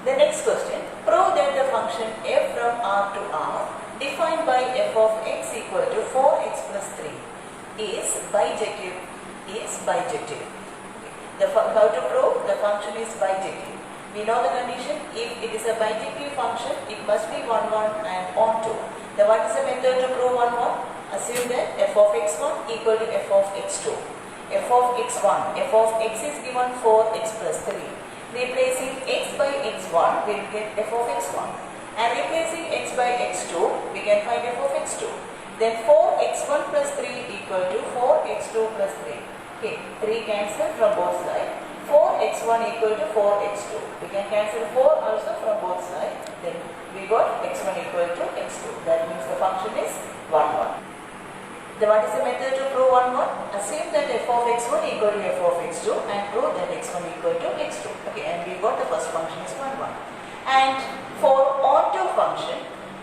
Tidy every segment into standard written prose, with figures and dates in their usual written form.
The next question, prove that the function f from R to R defined by f of x equal to 4x plus 3 is bijective. How to prove the function is bijective? We know the condition. If it is a bijective function, it must be 1, 1 and onto. Then what is the method to prove 1, 1? Assume that f of x1 equal to f of x2. F of x1, f of x is given 4x plus 3. Replacing x by x1, we will get f of x1. And replacing x by x2, we can find f of x2. Then 4x1 plus 3 equal to 4x2 plus 3. Okay, 3 cancel from both sides. 4x1 equal to 4x2. We can cancel 4 also from both sides. Then we got x1 equal to x2. That means the function is 1, 1. Then what is the method to prove 1, 1? Assume that f of x1 equal to f of x2 and prove that x1 equal to x2. Okay, and we got the first function is 1, 1. And for onto function,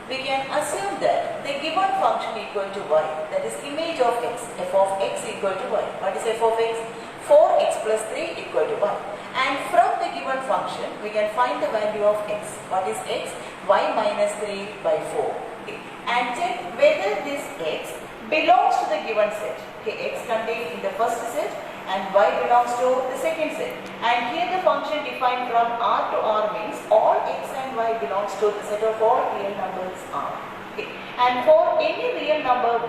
we can assume that the given function equal to y, that is image of x, f of x equal to y. What is f of x? 4x plus 3 equal to y. And from the given function, we can find the value of x. What is x? Y minus 3 by 4. Okay. And check whether this x belongs to the given set. Okay, x contained in the first set and y belongs to the second set. And here the function defined from R to R means all x and y belongs to the set of all real numbers R. Okay. And for any real number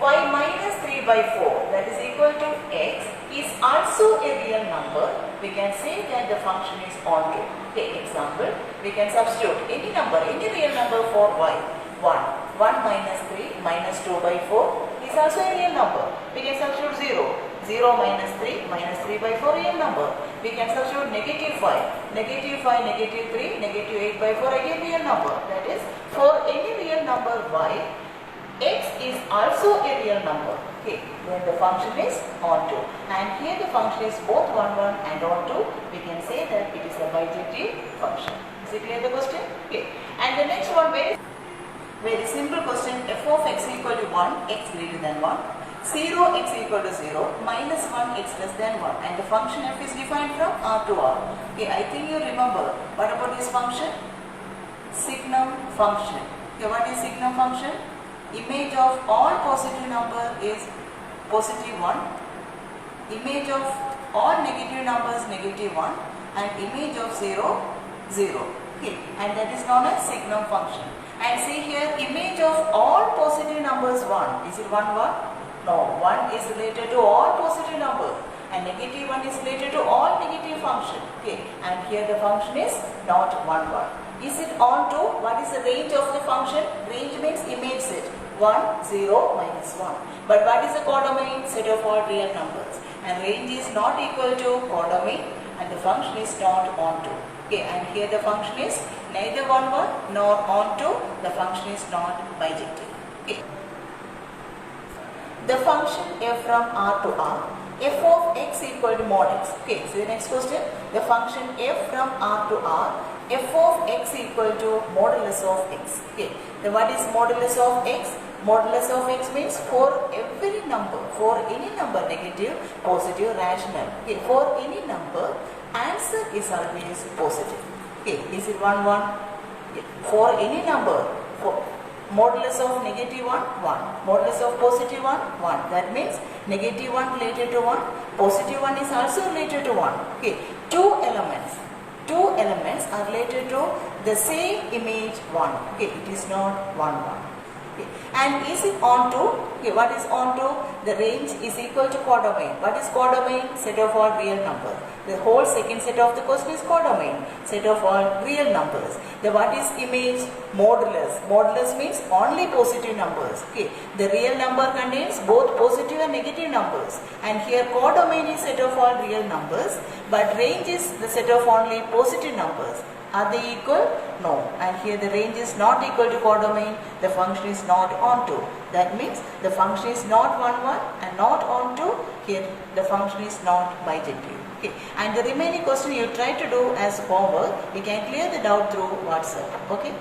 y minus 3 by 4, that is equal to x, is also a real number. We can say that the function is onto. Okay, example, we can substitute any number, any real number for y. 1 minus 3 minus 2 by 4 is also a real number. We can substitute 0. 0 minus 3 by 4 real number. We can substitute negative 5. Negative 5, negative 3, negative 8 by 4 again real number. That is, for any real number y, x is also a real number. Okay, then the function is onto. And here the function is both 1, 1 and onto. We can say that it is a bijective function. Is it clear the question? Okay. And the next one, very simple question, f of x equal to 1, x greater than 1, 0 x equal to 0, minus 1 x less than 1, and the function f is defined from R to R. Okay, I think you remember. What about this function? Signum function. Okay, what is signum function? Image of all positive number is positive 1, image of all negative numbers negative 1, and image of 0, 0. Okay, and that is known as signum function. And see here, image of all positive numbers 1. Is it 1, 1? No, 1 is related to all positive numbers and negative 1 is related to all negative function. Okay, and here the function is not 1, 1. Is it onto? What is the range of the function? Range means image set. 1, 0, minus 1. But what is the codomain? Set of all real numbers. And range is not equal to codomain and the function is not onto. Okay, and here the function is neither 1, 1 nor onto. The function is not bijective. Okay. The function f from R to R, f of x equal to mod x. Okay, so the next question, the function f from R to R, f of x equal to modulus of x. Okay, then what is modulus of x? Modulus of x means for every number, for any number, negative, positive, rational. Okay, for any number, answer is always positive. Okay, is it 1, 1? Okay. For any number, for modulus of negative 1, 1. Modulus of positive 1, 1. That means negative 1 related to 1, positive 1 is also related to 1. Okay, two elements are related to the same image 1. Okay, it is not 1, 1. Okay. And is it onto? Okay, what is onto? The range is equal to codomain. What is codomain? Set of all real numbers. The whole second set of the question is codomain, set of all real numbers. The what is image? Modulus. Modulus means only positive numbers. Okay, the real number contains both positive and negative numbers. And here codomain is set of all real numbers, but range is the set of only positive numbers. Are they equal? No. And here the range is not equal to codomain. The function is not onto. That means the function is not 1, 1 and not onto. Here the function is not bijective. Okay. And the remaining question you try to do as homework. You can clear the doubt through WhatsApp. Okay.